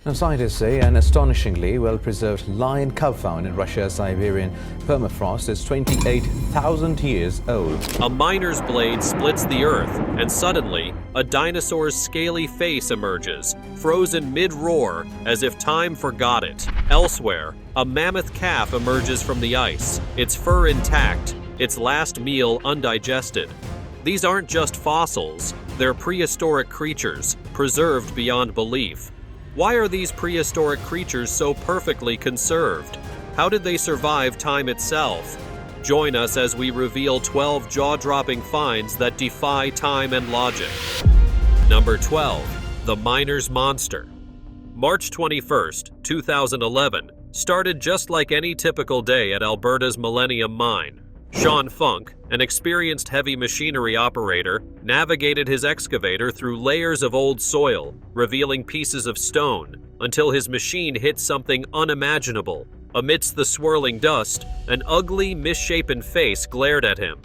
Now, scientists say an astonishingly well-preserved lion cub found in Russia's Siberian permafrost is 28,000 years old. A miner's blade splits the earth, and suddenly, a dinosaur's scaly face emerges, frozen mid-roar, as if time forgot it. Elsewhere, a mammoth calf emerges from the ice, its fur intact, its last meal undigested. These aren't just fossils, they're prehistoric creatures, preserved beyond belief. Why are these prehistoric creatures so perfectly conserved? How did they survive time itself? Join us as we reveal 12 jaw-dropping finds that defy time and logic. Number 12. The Miner's Monster. March 21st, 2011, started just like any typical day at Alberta's Millennium Mine. Sean Funk, an experienced heavy machinery operator, navigated his excavator through layers of old soil, revealing pieces of stone, until his machine hit something unimaginable. Amidst the swirling dust, an ugly, misshapen face glared at him.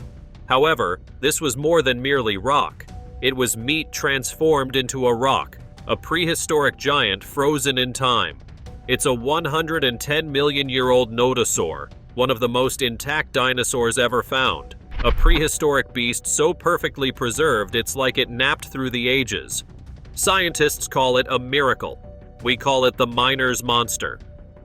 However, this was more than merely rock. It was meat transformed into a rock, a prehistoric giant frozen in time. It's a 110-million-year-old nodosaur, one of the most intact dinosaurs ever found. A prehistoric beast so perfectly preserved it's like it napped through the ages. Scientists call it a miracle. We call it the Miner's Monster.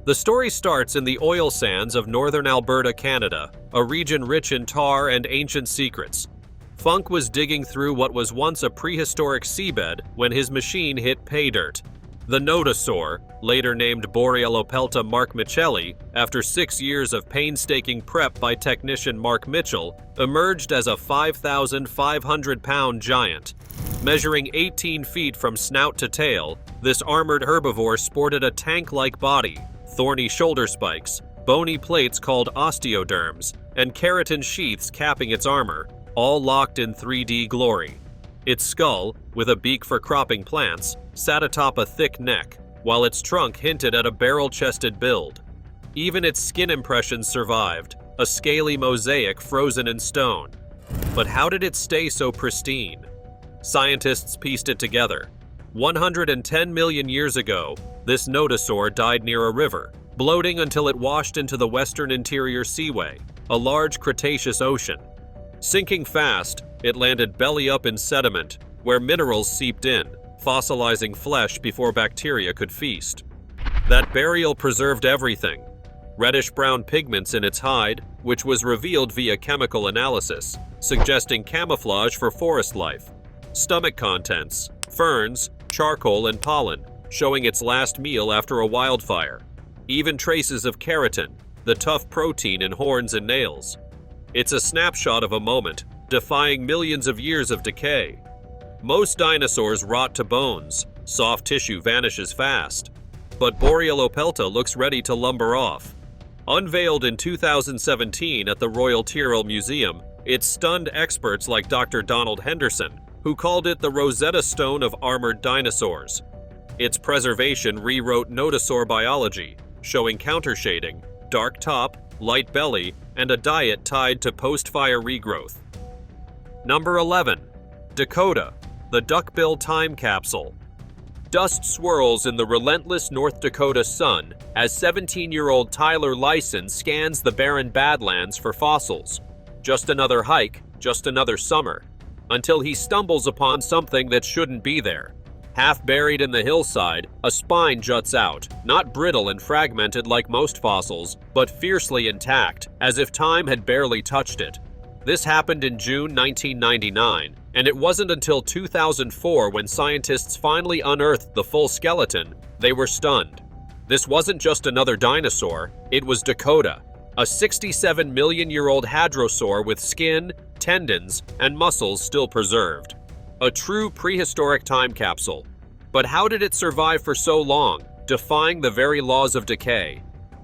The story starts in the oil sands of northern Alberta, Canada, a region rich in tar and ancient secrets. Funk was digging through what was once a prehistoric seabed when his machine hit pay dirt. The nodosaur, later named Borealopelta Mark Michelli, after 6 years of painstaking prep by technician Mark Mitchell, emerged as a 5,500-pound giant. Measuring 18 feet from snout to tail, this armored herbivore sported a tank-like body, thorny shoulder spikes, bony plates called osteoderms, and keratin sheaths capping its armor, all locked in 3D glory. Its skull, with a beak for cropping plants, sat atop a thick neck, while its trunk hinted at a barrel-chested build. Even its skin impressions survived, a scaly mosaic frozen in stone. But how did it stay so pristine? Scientists pieced it together. 110 million years ago, this nodosaur died near a river, bloating until it washed into the western interior seaway, a large Cretaceous ocean. Sinking fast, it landed belly up in sediment, where minerals seeped in, fossilizing flesh before bacteria could feast. That burial preserved everything. Reddish-brown pigments in its hide, which was revealed via chemical analysis, suggesting camouflage for forest life. Stomach contents, ferns, charcoal, and pollen, showing its last meal after a wildfire. Even traces of keratin, the tough protein in horns and nails. It's a snapshot of a moment, defying millions of years of decay. Most dinosaurs rot to bones, soft tissue vanishes fast. But Borealopelta looks ready to lumber off. Unveiled in 2017 at the Royal Tyrrell Museum, it stunned experts like Dr. Donald Henderson, who called it the Rosetta Stone of armored dinosaurs. Its preservation rewrote nodosaur biology, showing countershading, dark top, light belly, and a diet tied to post-fire regrowth. Number 11. Dakota, the duckbill time capsule. Dust swirls in the relentless North Dakota sun as 17-year-old Tyler Lyson scans the barren Badlands for fossils. Just another hike, just another summer, until he stumbles upon something that shouldn't be there. Half buried in the hillside, a spine juts out, not brittle and fragmented like most fossils, but fiercely intact, as if time had barely touched it. This happened in June 1999, and it wasn't until 2004 when scientists finally unearthed the full skeleton, they were stunned. This wasn't just another dinosaur, it was Dakota, a 67-million-year-old hadrosaur with skin, tendons, and muscles still preserved. A true prehistoric time capsule. But how did it survive for so long, defying the very laws of decay?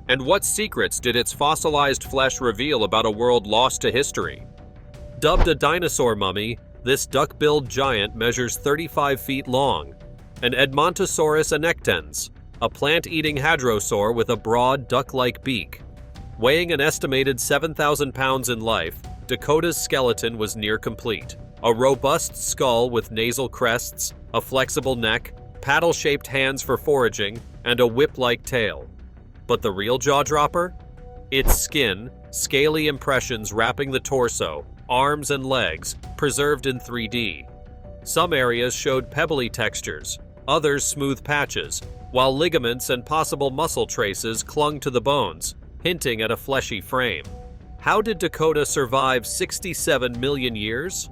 And what secrets did its fossilized flesh reveal about a world lost to history? Dubbed a dinosaur mummy, this duck-billed giant measures 35 feet long. An Edmontosaurus annectens, a plant-eating hadrosaur with a broad, duck-like beak. Weighing an estimated 7,000 pounds in life, Dakota's skeleton was near complete. A robust skull with nasal crests, a flexible neck, paddle-shaped hands for foraging, and a whip-like tail. But the real jaw-dropper? Its skin, scaly impressions wrapping the torso, arms and legs, preserved in 3D. Some areas showed pebbly textures, others smooth patches, while ligaments and possible muscle traces clung to the bones, hinting at a fleshy frame. How did Dakota survive 67 million years?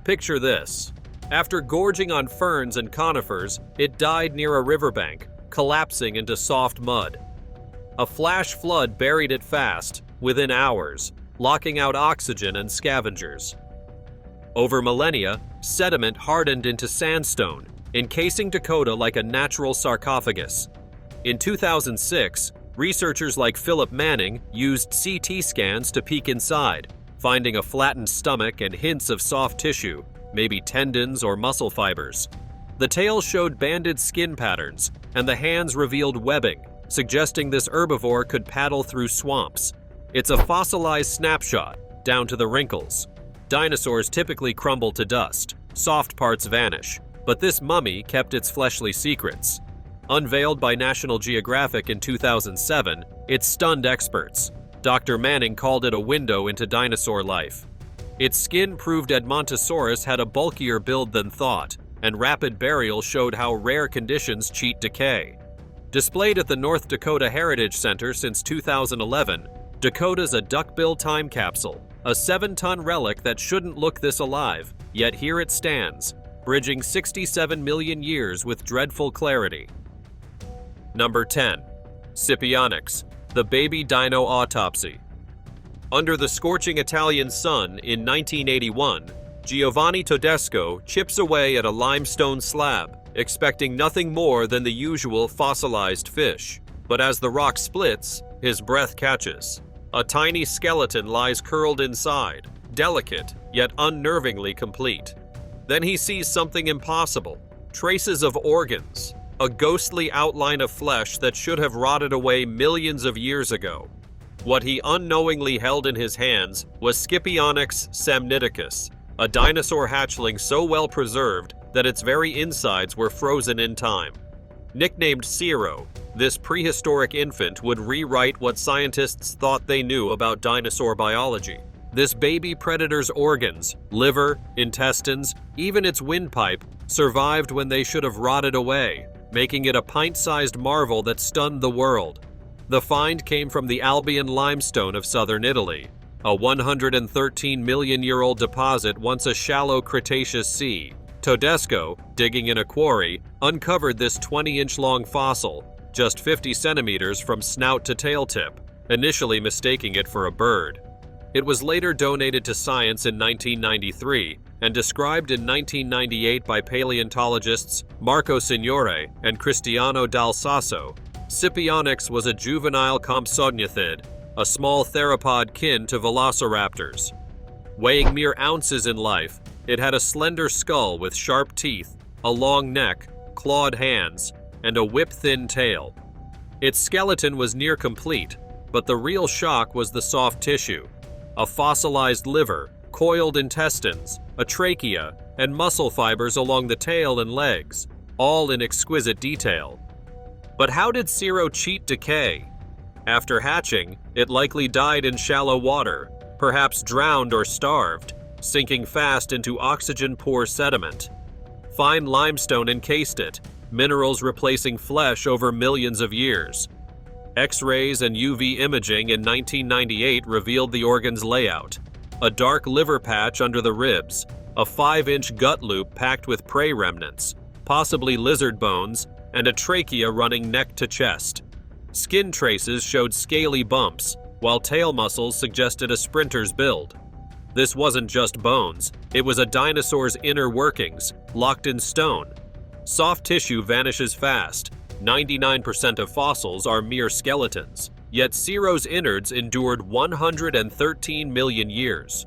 Picture this. After gorging on ferns and conifers, it died near a riverbank, collapsing into soft mud. A flash flood buried it fast, within hours, locking out oxygen and scavengers. Over millennia, sediment hardened into sandstone, encasing Dakota like a natural sarcophagus. In 2006, researchers like Philip Manning used CT scans to peek inside, finding a flattened stomach and hints of soft tissue, maybe tendons or muscle fibers. The tail showed banded skin patterns, and the hands revealed webbing, suggesting this herbivore could paddle through swamps. It's a fossilized snapshot, down to the wrinkles. Dinosaurs typically crumble to dust, soft parts vanish, but this mummy kept its fleshly secrets. Unveiled by National Geographic in 2007, it stunned experts. Dr. Manning called it a window into dinosaur life. Its skin proved Edmontosaurus had a bulkier build than thought, and rapid burial showed how rare conditions cheat decay. Displayed at the North Dakota Heritage Center since 2011, Dakota's a duckbill time capsule, a 7-ton relic that shouldn't look this alive, yet here it stands, bridging 67 million years with dreadful clarity. Number 10. Scipionyx, the baby dino autopsy. Under the scorching Italian sun in 1981, Giovanni Todesco chips away at a limestone slab, expecting nothing more than the usual fossilized fish. But as the rock splits, his breath catches. A tiny skeleton lies curled inside, delicate yet unnervingly complete. Then he sees something impossible, traces of organs, a ghostly outline of flesh that should have rotted away millions of years ago. What he unknowingly held in his hands was Scipionyx samniticus, a dinosaur hatchling so well preserved that its very insides were frozen in time. Nicknamed Zero, this prehistoric infant would rewrite what scientists thought they knew about dinosaur biology. This baby predator's organs, liver, intestines, even its windpipe, survived when they should have rotted away, making it a pint-sized marvel that stunned the world. The find came from the Albian limestone of southern Italy, a 113-million-year-old deposit once a shallow Cretaceous sea. Todesco, digging in a quarry, uncovered this 20-inch-long fossil, just 50 centimeters from snout to tail tip, initially mistaking it for a bird. It was later donated to science in 1993 and described in 1998 by paleontologists Marco Signore and Cristiano Dal Sasso. Scipionyx was a juvenile compsognathid, a small theropod kin to velociraptors. Weighing mere ounces in life, it had a slender skull with sharp teeth, a long neck, clawed hands, and a whip-thin tail. Its skeleton was near complete, but the real shock was the soft tissue. A fossilized liver, coiled intestines, a trachea, and muscle fibers along the tail and legs, all in exquisite detail. But how did Zero cheat decay? After hatching, it likely died in shallow water, perhaps drowned or starved, sinking fast into oxygen-poor sediment. Fine limestone encased it, minerals replacing flesh over millions of years. X-rays and UV imaging in 1998 revealed the organ's layout. A dark liver patch under the ribs, a 5-inch gut loop packed with prey remnants, possibly lizard bones, and a trachea running neck to chest. Skin traces showed scaly bumps, while tail muscles suggested a sprinter's build. This wasn't just bones, it was a dinosaur's inner workings, locked in stone. Soft tissue vanishes fast. 99% of fossils are mere skeletons, yet Zero's innards endured 113 million years.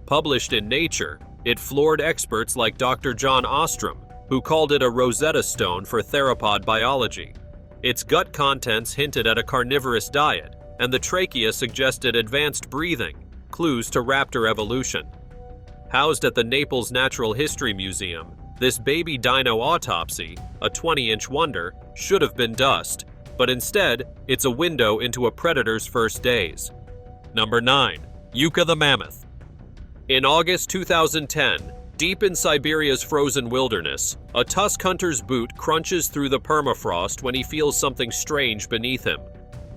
Published in Nature, it floored experts like Dr. John Ostrom, who called it a Rosetta Stone for theropod biology. Its gut contents hinted at a carnivorous diet, and the trachea suggested advanced breathing, clues to raptor evolution. Housed at the Naples Natural History Museum, this baby dino autopsy, a 20-inch wonder, should have been dust, but instead, it's a window into a predator's first days. Number 9. Yuka the Mammoth. In August 2010, deep in Siberia's frozen wilderness, a tusk hunter's boot crunches through the permafrost when he feels something strange beneath him.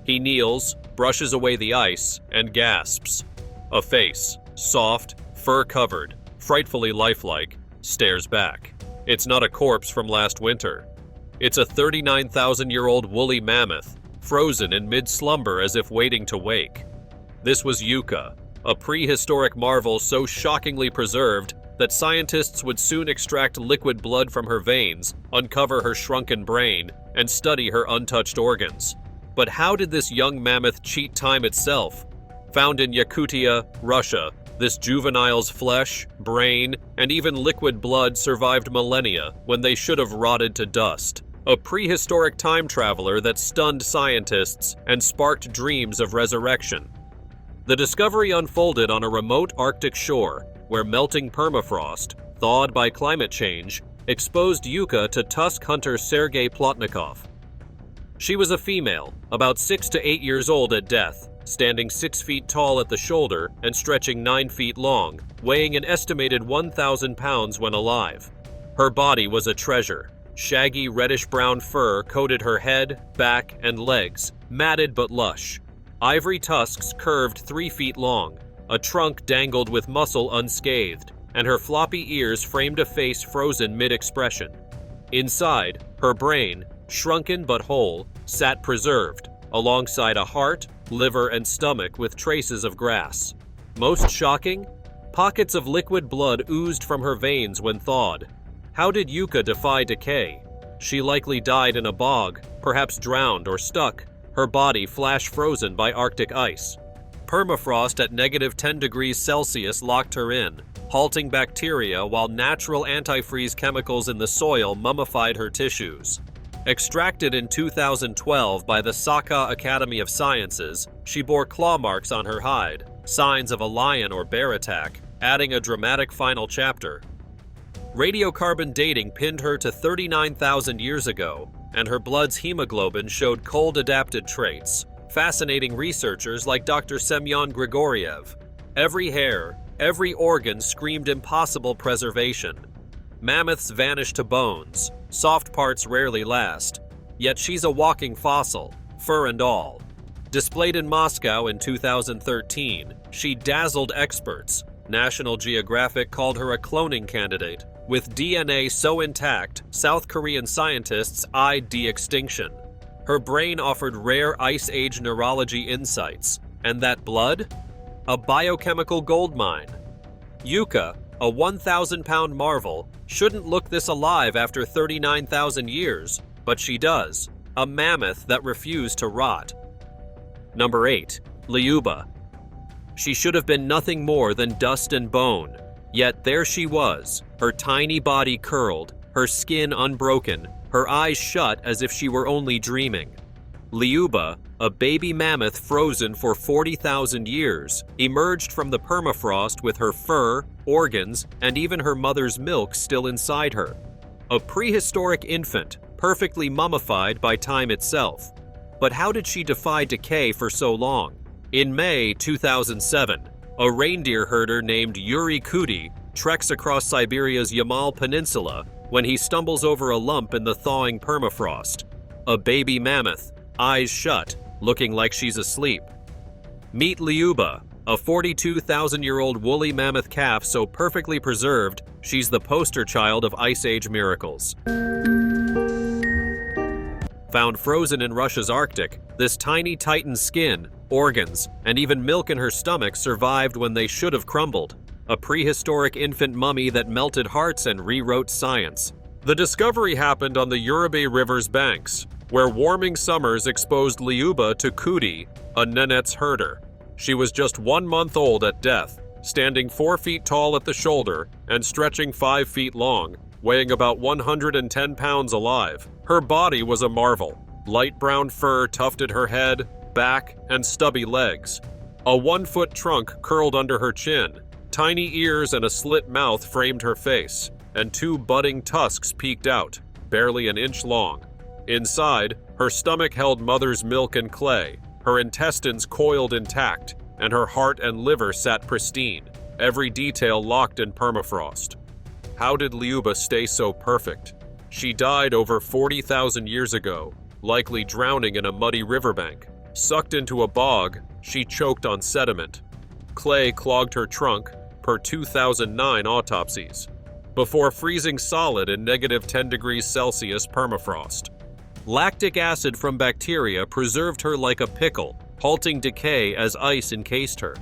He kneels, brushes away the ice, and gasps. A face, soft, fur-covered, frightfully lifelike, stares back. It's not a corpse from last winter. It's a 39,000-year-old woolly mammoth, frozen in mid-slumber as if waiting to wake. This was Yuka, a prehistoric marvel so shockingly preserved that scientists would soon extract liquid blood from her veins, uncover her shrunken brain, and study her untouched organs. But how did this young mammoth cheat time itself? Found in Yakutia, Russia, this juvenile's flesh, brain, and even liquid blood survived millennia when they should have rotted to dust. A prehistoric time traveler that stunned scientists and sparked dreams of resurrection. The discovery unfolded on a remote Arctic shore, where melting permafrost, thawed by climate change, exposed Yuka to tusk hunter Sergei Plotnikov. She was a female, about 6 to 8 years old at death, standing 6 feet tall at the shoulder and stretching 9 feet long, weighing an estimated 1,000 pounds when alive. Her body was a treasure. Shaggy reddish-brown fur coated her head, back, and legs, matted but lush. Ivory tusks curved 3 feet long, a trunk dangled with muscle unscathed, and her floppy ears framed a face frozen mid-expression. Inside, her brain, shrunken but whole, sat preserved, alongside a heart, liver, and stomach with traces of grass. Most shocking? Pockets of liquid blood oozed from her veins when thawed. How did Yuka defy decay? She likely died in a bog, perhaps drowned or stuck, her body flash frozen by Arctic ice. Permafrost at -10 degrees Celsius locked her in, halting bacteria while natural antifreeze chemicals in the soil mummified her tissues. Extracted in 2012 by the Sasha Academy of Sciences, she bore claw marks on her hide, signs of a lion or bear attack, adding a dramatic final chapter. Radiocarbon dating pinned her to 39,000 years ago, and her blood's hemoglobin showed cold-adapted traits, fascinating researchers like Dr. Semyon Grigoriev. Every hair, every organ screamed impossible preservation. Mammoths vanish to bones, soft parts rarely last, yet she's a walking fossil, fur and all. Displayed in Moscow in 2013, she dazzled experts. National Geographic called her a cloning candidate. With DNA so intact, South Korean scientists eyed de-extinction. Her brain offered rare Ice Age neurology insights. And that blood? A biochemical goldmine. Yuka, a 1,000-pound marvel, shouldn't look this alive after 39,000 years, but she does. A mammoth that refused to rot. Number 8. Leuba. She should have been nothing more than dust and bone. Yet there she was, her tiny body curled, her skin unbroken, her eyes shut as if she were only dreaming. Leuba, a baby mammoth frozen for 40,000 years, emerged from the permafrost with her fur, organs, and even her mother's milk still inside her. A prehistoric infant, perfectly mummified by time itself. But how did she defy decay for so long? In May 2007, a reindeer herder named Yuri Kuti treks across Siberia's Yamal Peninsula when he stumbles over a lump in the thawing permafrost. A baby mammoth, eyes shut, looking like she's asleep. Meet Leuba, a 42,000-year-old woolly mammoth calf so perfectly preserved, she's the poster child of Ice Age miracles. Found frozen in Russia's Arctic, this tiny titan's skin, organs, and even milk in her stomach survived when they should have crumbled. A prehistoric infant mummy that melted hearts and rewrote science. The discovery happened on the Yuba River's banks, where warming summers exposed Leuba to Kuti, a Nenets herder. She was just 1 month old at death, standing 4 feet tall at the shoulder and stretching 5 feet long, weighing about 110 pounds alive. Her body was a marvel. Light brown fur tufted her head, back, and stubby legs. A 1-foot trunk curled under her chin. Tiny ears and a slit mouth framed her face, and 2 budding tusks peeked out, barely an inch long. Inside, her stomach held mother's milk and clay, her intestines coiled intact, and her heart and liver sat pristine, every detail locked in permafrost. How did Leuba stay so perfect? She died over 40,000 years ago, likely drowning in a muddy riverbank. Sucked into a bog, she choked on sediment. Clay clogged her trunk, per 2009 autopsies, before freezing solid in -10 degrees Celsius permafrost. Lactic acid from bacteria preserved her like a pickle, halting decay as ice encased her.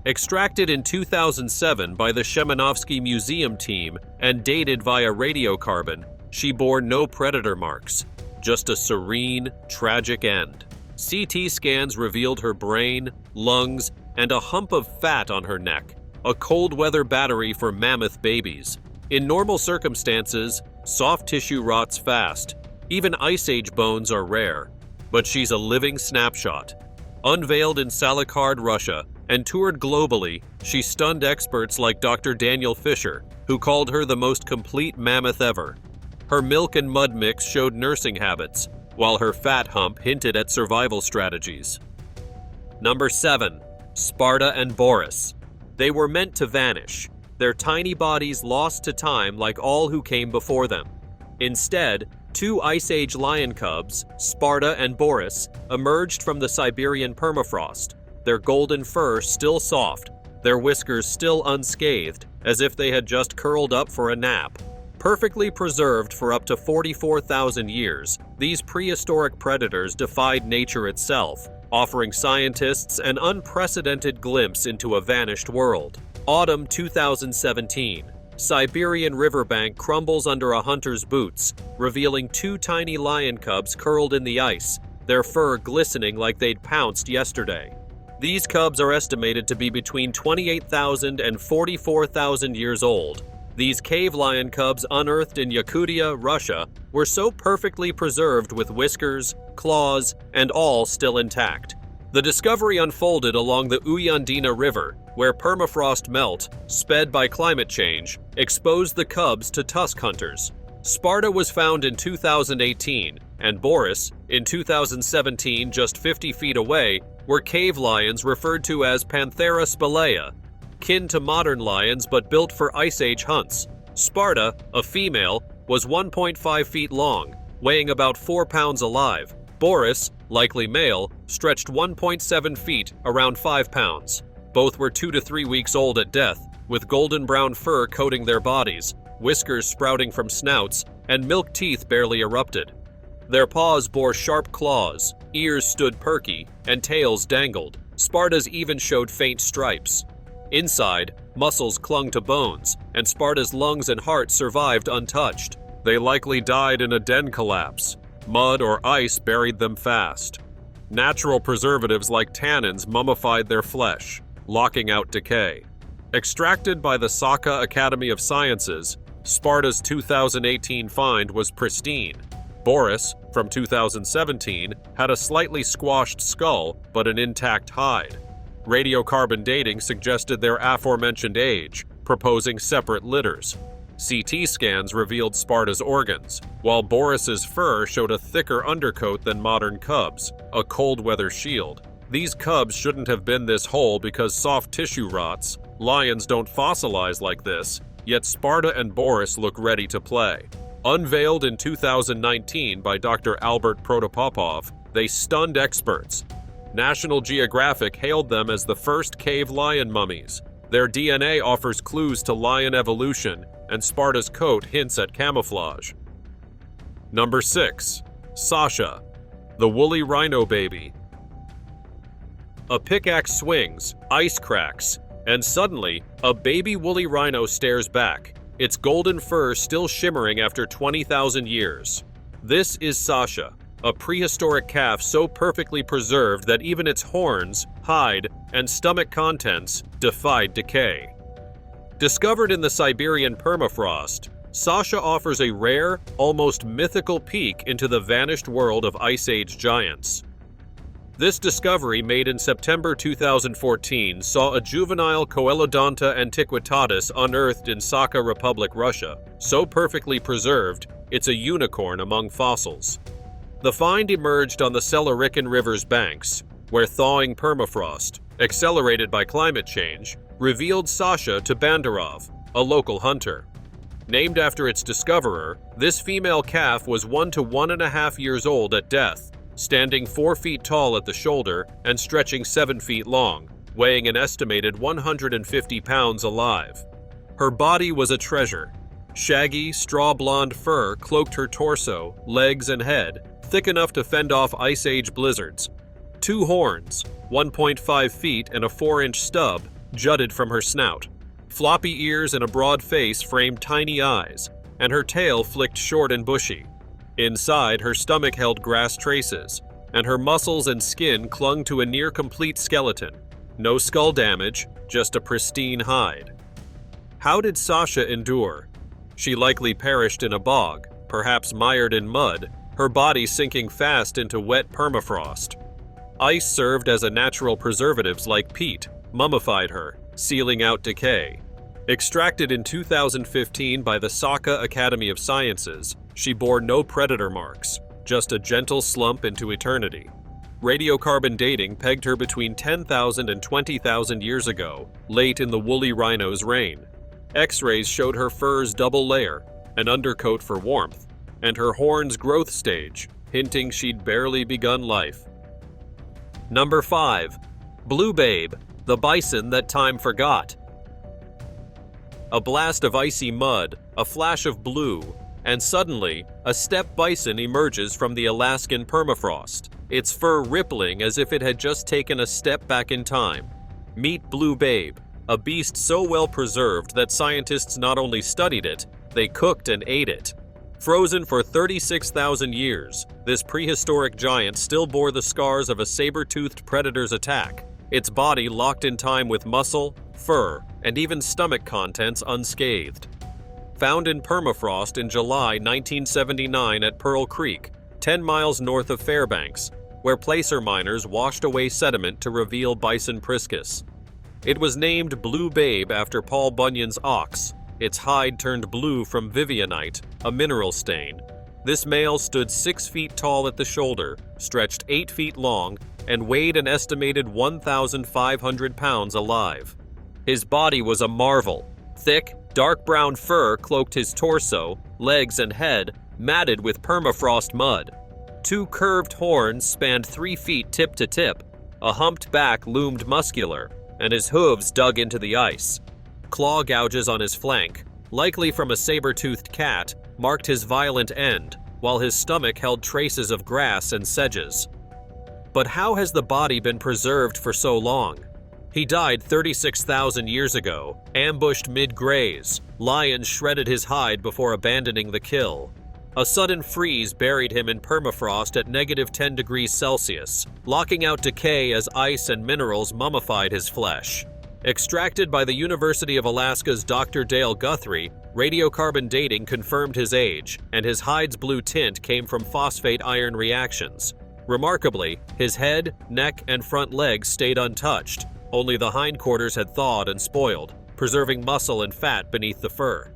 Extracted in 2007 by the Shemanovsky Museum team and dated via radiocarbon, she bore no predator marks, just a serene, tragic end. CT scans revealed her brain, lungs, and a hump of fat on her neck, a cold weather battery for mammoth babies. In normal circumstances, soft tissue rots fast. Even Ice Age bones are rare. But she's a living snapshot. Unveiled in Salikard, Russia, and toured globally, she stunned experts like Dr. Daniel Fisher, who called her the most complete mammoth ever. Her milk and mud mix showed nursing habits, while her fat hump hinted at survival strategies. Number 7. Sparta and Boris. They were meant to vanish, their tiny bodies lost to time like all who came before them. Instead, 2 Ice Age lion cubs, Sparta and Boris, emerged from the Siberian permafrost, their golden fur still soft, their whiskers still unscathed, as if they had just curled up for a nap. Perfectly preserved for up to 44,000 years, these prehistoric predators defied nature itself, offering scientists an unprecedented glimpse into a vanished world. Autumn 2017. Siberian riverbank crumbles under a hunter's boots, revealing 2 tiny lion cubs curled in the ice, their fur glistening like they'd pounced yesterday. These cubs are estimated to be between 28,000 and 44,000 years old. These cave lion cubs unearthed in Yakutia, Russia, were so perfectly preserved with whiskers, claws, and all still intact. The discovery unfolded along the Uyandina River, where permafrost melt, sped by climate change, exposed the cubs to tusk hunters. Sparta was found in 2018, and Boris, in 2017, just 50 feet away, were cave lions referred to as Panthera spelaea, kin to modern lions but built for Ice Age hunts. Sparta, a female, was 1.5 feet long, weighing about 4 pounds alive. Boris, likely male, stretched 1.7 feet, around 5 pounds. Both were 2 to 3 weeks old at death, with golden brown fur coating their bodies, whiskers sprouting from snouts, and milk teeth barely erupted. Their paws bore sharp claws, ears stood perky, and tails dangled. Sparta's even showed faint stripes. Inside, muscles clung to bones, and Sparta's lungs and heart survived untouched. They likely died in a den collapse. Mud or ice buried them fast. Natural preservatives like tannins mummified their flesh, locking out decay. Extracted by the Saka Academy of Sciences, Sparta's 2018 find was pristine. Boris, from 2017, had a slightly squashed skull but an intact hide. Radiocarbon dating suggested their aforementioned age, proposing separate litters. CT scans revealed Sparta's organs, while Boris's fur showed a thicker undercoat than modern cubs, a cold weather shield. These cubs shouldn't have been this whole because soft tissue rots. Lions don't fossilize like this, yet Sparta and Boris look ready to play. Unveiled in 2019 by Dr. Albert Protopopov, they stunned experts. National Geographic hailed them as the first cave lion mummies. Their DNA offers clues to lion evolution, and Sparta's coat hints at camouflage. Number 6. Sasha, the woolly rhino baby. A pickaxe swings, ice cracks, and suddenly, a baby woolly rhino stares back, its golden fur still shimmering after 20,000 years. This is Sasha, a prehistoric calf so perfectly preserved that even its horns, hide, and stomach contents defied decay. Discovered in the Siberian permafrost, Sasha offers a rare, almost mythical peek into the vanished world of Ice Age giants. This discovery, made in September 2014, saw a juvenile Coelodonta antiquitatis unearthed in Sakha Republic, Russia, so perfectly preserved, it's a unicorn among fossils. The find emerged on the Selerican River's banks, where thawing permafrost, accelerated by climate change, revealed Sasha to Bandarov, a local hunter. Named after its discoverer, this female calf was 1 to 1.5 years old at death, standing 4 feet tall at the shoulder and stretching 7 feet long, weighing an estimated 150 pounds alive. Her body was a treasure. Shaggy, straw-blonde fur cloaked her torso, legs, and head, thick enough to fend off Ice Age blizzards. 2 horns, 1.5 feet and a 4-inch stub, jutted from her snout. Floppy ears and a broad face framed tiny eyes, and her tail flicked short and bushy. Inside, her stomach held grass traces, and her muscles and skin clung to a near-complete skeleton. No skull damage, just a pristine hide. How did Sasha endure? She likely perished in a bog, perhaps mired in mud, her body sinking fast into wet permafrost. Ice served as a natural preservatives like peat, mummified her, sealing out decay. Extracted in 2015 by the Saka Academy of Sciences, she bore no predator marks, just a gentle slump into eternity. Radiocarbon dating pegged her between 10,000 and 20,000 years ago, late in the woolly rhino's reign. X-rays showed her fur's double layer, an undercoat for warmth, and her horn's growth stage, hinting she'd barely begun life. Number 5. Blue Babe, the bison that time forgot. A blast of icy mud, a flash of blue, and suddenly, a steppe bison emerges from the Alaskan permafrost, its fur rippling as if it had just taken a step back in time. Meet Blue Babe, a beast so well preserved that scientists not only studied it, they cooked and ate it. Frozen for 36,000 years, this prehistoric giant still bore the scars of a saber-toothed predator's attack, its body locked in time with muscle, fur, and even stomach contents unscathed. Found in permafrost in July 1979 at Pearl Creek, 10 miles north of Fairbanks, where placer miners washed away sediment to reveal bison priscus. It was named Blue Babe after Paul Bunyan's ox. Its hide turned blue from vivianite, a mineral stain. This male stood 6 feet tall at the shoulder, stretched 8 feet long, and weighed an estimated 1,500 pounds alive. His body was a marvel. Thick, dark brown fur cloaked his torso, legs, and head, matted with permafrost mud. 2 curved horns spanned 3 feet tip to tip. A humped back loomed muscular, and his hooves dug into the ice. Claw gouges on his flank, likely from a saber-toothed cat, marked his violent end, while his stomach held traces of grass and sedges. But how has the body been preserved for so long? He died 36,000 years ago, ambushed mid-graze. Lions shredded his hide before abandoning the kill. A sudden freeze buried him in permafrost at -10 degrees Celsius, locking out decay as ice and minerals mummified his flesh. Extracted by the University of Alaska's Dr. Dale Guthrie, radiocarbon dating confirmed his age, and his hide's blue tint came from phosphate-iron reactions. Remarkably, his head, neck, and front legs stayed untouched. Only the hindquarters had thawed and spoiled, preserving muscle and fat beneath the fur.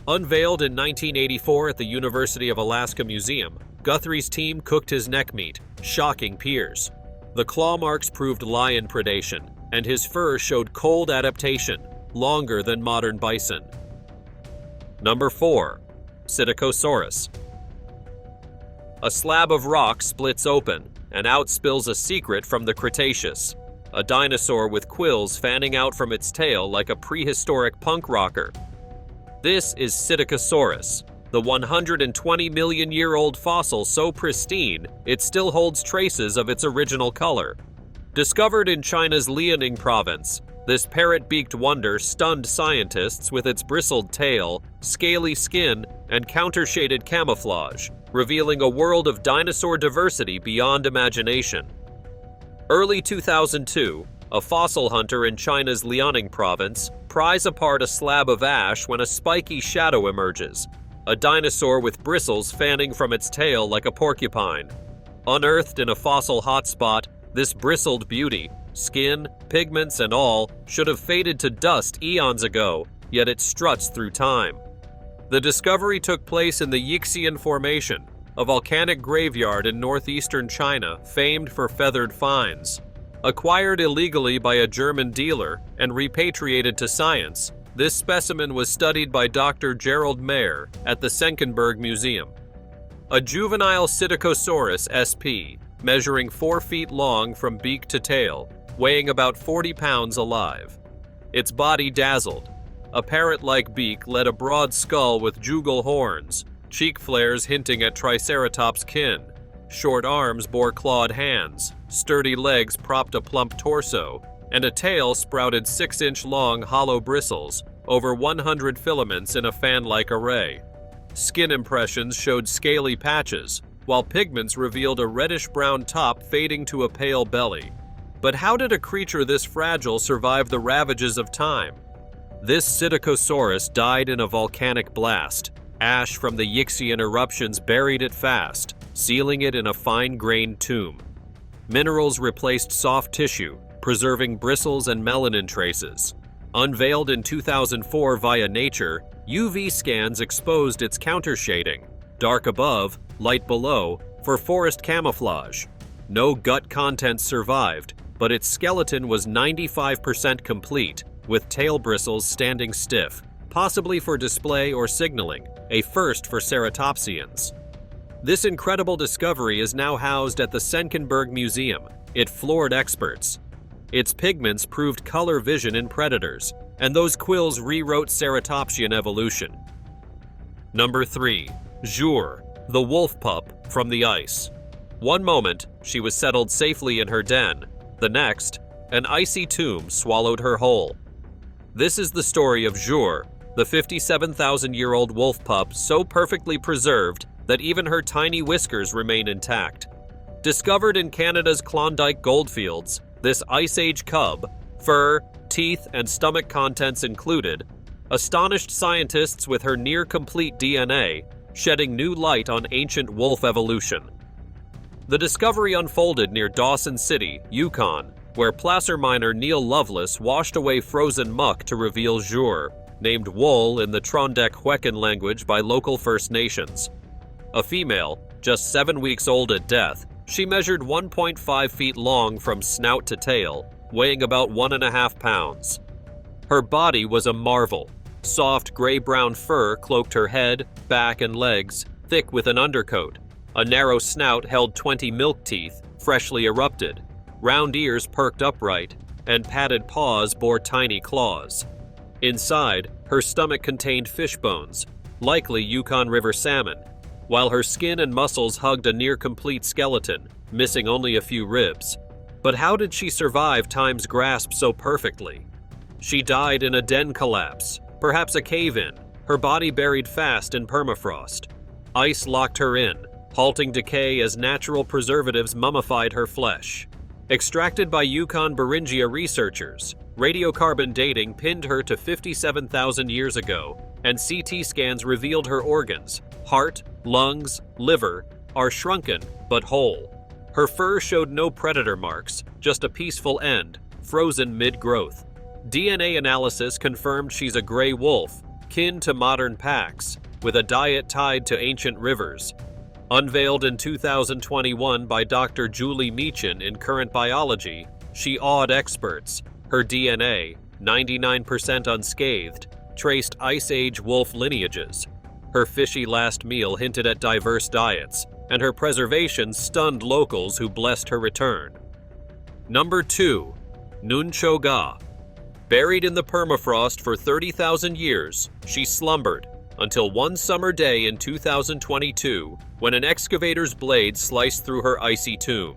Unveiled in 1984 at the University of Alaska Museum, Guthrie's team cooked his neck meat, shocking peers. The claw marks proved lion predation, and his fur showed cold adaptation, longer than modern bison. Number 4. Siticosaurus. A slab of rock splits open, and out spills a secret from the Cretaceous. A dinosaur with quills fanning out from its tail like a prehistoric punk rocker. This is Siticosaurus, the 120-million-year-old fossil so pristine it still holds traces of its original color. Discovered in China's Liaoning province, this parrot-beaked wonder stunned scientists with its bristled tail, scaly skin, and counter-shaded camouflage, revealing a world of dinosaur diversity beyond imagination. Early 2002, a fossil hunter in China's Liaoning province pries apart a slab of ash when a spiky shadow emerges, a dinosaur with bristles fanning from its tail like a porcupine. Unearthed in a fossil hotspot, this bristled beauty, skin, pigments, and all, should have faded to dust eons ago, yet it struts through time. The discovery took place in the Yixian Formation, a volcanic graveyard in northeastern China famed for feathered finds. Acquired illegally by a German dealer and repatriated to science, this specimen was studied by Dr. Gerald Mayer at the Senckenberg Museum. A juvenile Siticosaurus SP, measuring 4 feet long from beak to tail, weighing about 40 pounds alive. Its body dazzled. A parrot-like beak led a broad skull with jugal horns, cheek flares hinting at Triceratops kin. Short arms bore clawed hands, sturdy legs propped a plump torso, and a tail sprouted 6-inch-long hollow bristles, over 100 filaments in a fan-like array. Skin impressions showed scaly patches, while pigments revealed a reddish-brown top fading to a pale belly. But how did a creature this fragile survive the ravages of time? This Siticosaurus died in a volcanic blast. Ash from the Yixian eruptions buried it fast, sealing it in a fine-grained tomb. Minerals replaced soft tissue, preserving bristles and melanin traces. Unveiled in 2004 via Nature, UV scans exposed its countershading, dark above, light below, for forest camouflage. No gut contents survived, but its skeleton was 95% complete, with tail bristles standing stiff, possibly for display or signaling, a first for ceratopsians. This incredible discovery is now housed at the Senckenberg Museum. It floored experts. Its pigments proved color vision in predators, and those quills rewrote ceratopsian evolution. Number 3. Jour, the wolf pup from the ice. One moment, she was settled safely in her den. The next, an icy tomb swallowed her whole. This is the story of Jour, the 57,000-year-old wolf pup so perfectly preserved that even her tiny whiskers remain intact. Discovered in Canada's Klondike goldfields, this Ice Age cub, fur, teeth, and stomach contents included, astonished scientists with her near-complete DNA, shedding new light on ancient wolf evolution. The discovery unfolded near Dawson City, Yukon, where placer miner Neil Lovelace washed away frozen muck to reveal Jour, named Wool in the Trondek-Huecan language by local First Nations. A female, just 7 weeks old at death, she measured 1.5 feet long from snout to tail, weighing about 1.5 pounds. Her body was a marvel. Soft gray-brown fur cloaked her head, back, and legs, thick with an undercoat. A narrow snout held 20 milk teeth, freshly erupted. Round ears perked upright, and padded paws bore tiny claws. Inside, her stomach contained fish bones, likely Yukon River salmon, while her skin and muscles hugged a near-complete skeleton, missing only a few ribs. But how did she survive time's grasp so perfectly? She died in a den collapse, perhaps a cave-in, her body buried fast in permafrost. Ice locked her in, halting decay as natural preservatives mummified her flesh. Extracted by Yukon Beringia researchers, radiocarbon dating pinned her to 57,000 years ago, and CT scans revealed her organs, heart, lungs, liver, are shrunken but whole. Her fur showed no predator marks, just a peaceful end, frozen mid-growth. DNA analysis confirmed she's a gray wolf, kin to modern packs, with a diet tied to ancient rivers. Unveiled in 2021 by Dr. Julie Meechan in Current Biology, she awed experts. Her DNA, 99% unscathed, traced Ice Age wolf lineages. Her fishy last meal hinted at diverse diets, and her preservation stunned locals who blessed her return. Number 2. Nun Cho Ga. Buried in the permafrost for 30,000 years, she slumbered until one summer day in 2022 when an excavator's blade sliced through her icy tomb.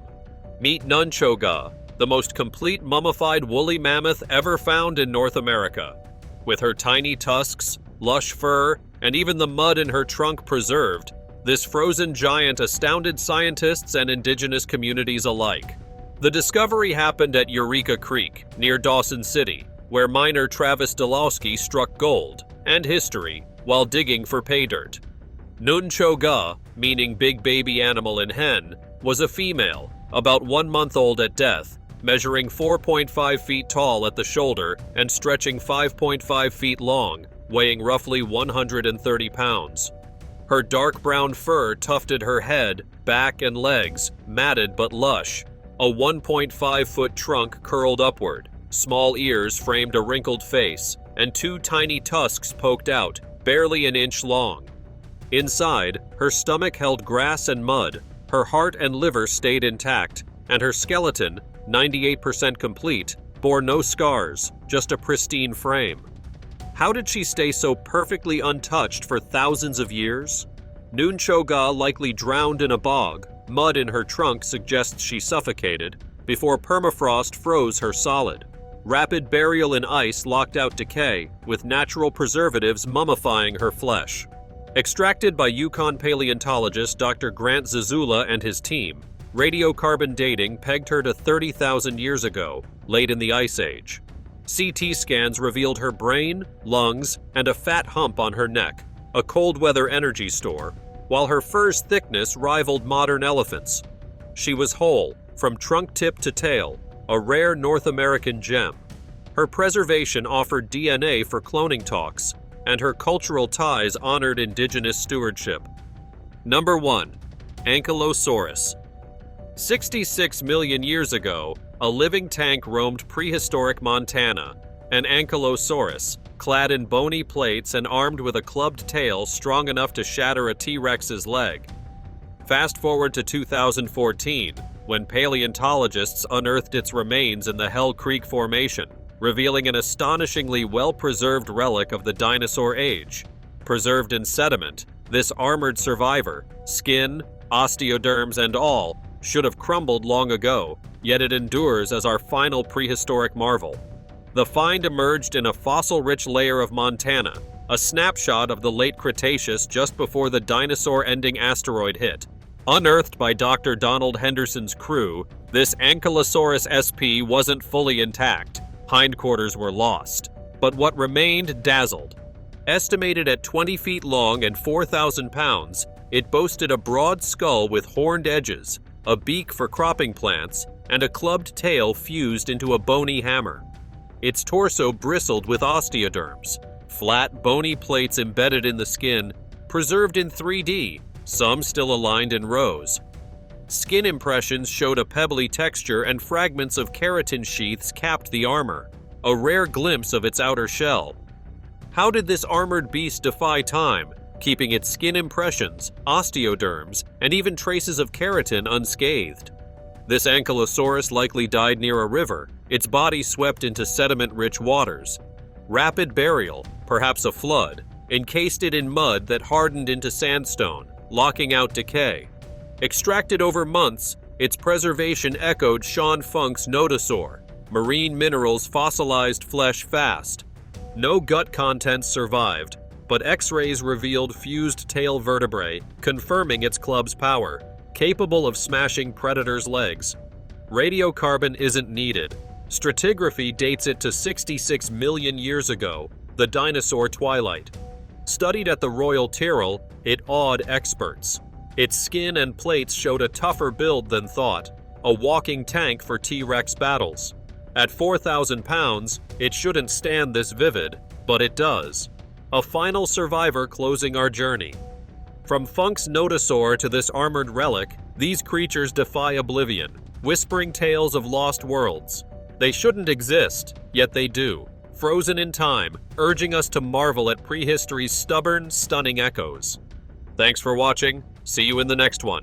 Meet Nun Cho Ga, the most complete mummified woolly mammoth ever found in North America. With her tiny tusks, lush fur, and even the mud in her trunk preserved, this frozen giant astounded scientists and indigenous communities alike. The discovery happened at Eureka Creek, near Dawson City, where miner Travis Dolowski struck gold and history while digging for pay dirt. Nun Cho Ga, meaning big baby animal in hen, was a female, about 1 month old at death, measuring 4.5 feet tall at the shoulder and stretching 5.5 feet long, weighing roughly 130 pounds. Her dark brown fur tufted her head, back, and legs, matted but lush. A 1.5-foot trunk curled upward, small ears framed a wrinkled face, and two tiny tusks poked out, barely an inch long. Inside, her stomach held grass and mud, her heart and liver stayed intact, and her skeleton, 98% complete, bore no scars, just a pristine frame. How did she stay so perfectly untouched for thousands of years? Nun Cho Ga likely drowned in a bog. Mud in her trunk suggests she suffocated, before permafrost froze her solid. Rapid burial in ice locked out decay, with natural preservatives mummifying her flesh. Extracted by Yukon paleontologist Dr. Grant Zazula and his team, radiocarbon dating pegged her to 30,000 years ago, late in the Ice Age. CT scans revealed her brain, lungs, and a fat hump on her neck, a cold-weather energy store, while her fur's thickness rivaled modern elephants. She was whole, from trunk tip to tail, a rare North American gem. Her preservation offered DNA for cloning talks, and her cultural ties honored indigenous stewardship. Number 1. Ankallosaurus. 66 million years ago, a living tank roamed prehistoric Montana, an Ankallosaurus, clad in bony plates and armed with a clubbed tail strong enough to shatter a T-Rex's leg. Fast forward to 2014, when paleontologists unearthed its remains in the Hell Creek Formation, revealing an astonishingly well-preserved relic of the dinosaur age. Preserved in sediment, this armored survivor, skin, osteoderms, and all, should have crumbled long ago, yet it endures as our final prehistoric marvel. The find emerged in a fossil-rich layer of Montana, a snapshot of the late Cretaceous just before the dinosaur-ending asteroid hit. Unearthed by Dr. Donald Henderson's crew, this Ankylosaurus SP wasn't fully intact. Hindquarters were lost, but what remained dazzled. Estimated at 20 feet long and 4,000 pounds, it boasted a broad skull with horned edges, a beak for cropping plants, and a clubbed tail fused into a bony hammer. Its torso bristled with osteoderms, flat, bony plates embedded in the skin, preserved in 3D, some still aligned in rows. Skin impressions showed a pebbly texture and fragments of keratin sheaths capped the armor, a rare glimpse of its outer shell. How did this armored beast defy time, keeping its skin impressions, osteoderms, and even traces of keratin unscathed? This Ankylosaurus likely died near a river, its body swept into sediment-rich waters. Rapid burial, perhaps a flood, encased it in mud that hardened into sandstone, locking out decay. Extracted over months, its preservation echoed Sean Funk's Nodosaur, marine minerals fossilized flesh fast. No gut contents survived, but X-rays revealed fused tail vertebrae, confirming its club's power, capable of smashing predators' legs. Radiocarbon isn't needed. Stratigraphy dates it to 66 million years ago, the dinosaur twilight. Studied at the Royal Tyrrell, it awed experts. Its skin and plates showed a tougher build than thought, a walking tank for T-Rex battles. At 4,000 pounds, it shouldn't stand this vivid, but it does. A final survivor closing our journey. From Funk's Nodosaur to this armored relic, these creatures defy oblivion, whispering tales of lost worlds. They shouldn't exist, yet they do, frozen in time, urging us to marvel at prehistory's stubborn, stunning echoes. Thanks for watching. See you in the next one.